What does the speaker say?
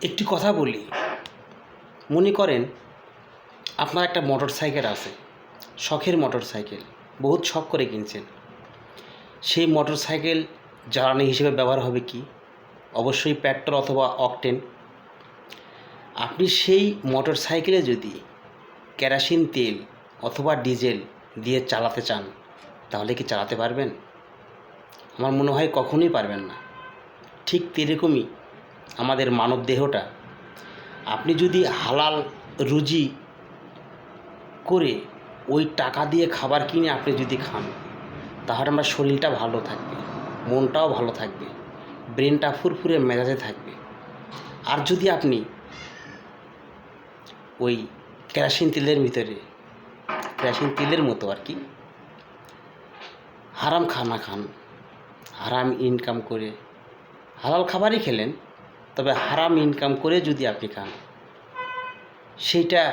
একটি কথা বলি, মনে করেন আপনার একটা মোটর সাইকেল আছে, শখের মোটর সাইকেল, বহুত শখ করে কিনছেন। সেই মোটর সাইকেল জ্বালানি হিসেবে ব্যবহার হবে কি? অবশ্যই পেট্রোল অথবা অকটেন। আপনি সেই মোটর সাইকেলে যদি কেরোসিন তেল অথবা ডিজেল দিয়ে চালাতে চান, তাহলে কি চালাতে পারবেন? আমার মনে হয় কখনোই পারবেন না। ঠিক তেরকমই আমাদের মানব দেহটা, আপনি যদি হালাল রুজি করে ওই টাকা দিয়ে খাবার কিনে আপনি যদি খান, তাহলে আমার শরীরটা ভালো থাকবে, মনটাও ভালো থাকবে, ব্রেনটা ফুরফুরে মেজাজে থাকবে। আর যদি আপনি ওই কেরোসিন তেলের ভিতরে, কেরোসিন তেলের মতো আর কি, হারাম খানা খান, হারাম ইনকাম করে, হালাল খাবারই খেলেন, তবে হারাম ইনকাম করে যদি আপনি খান, সেইটা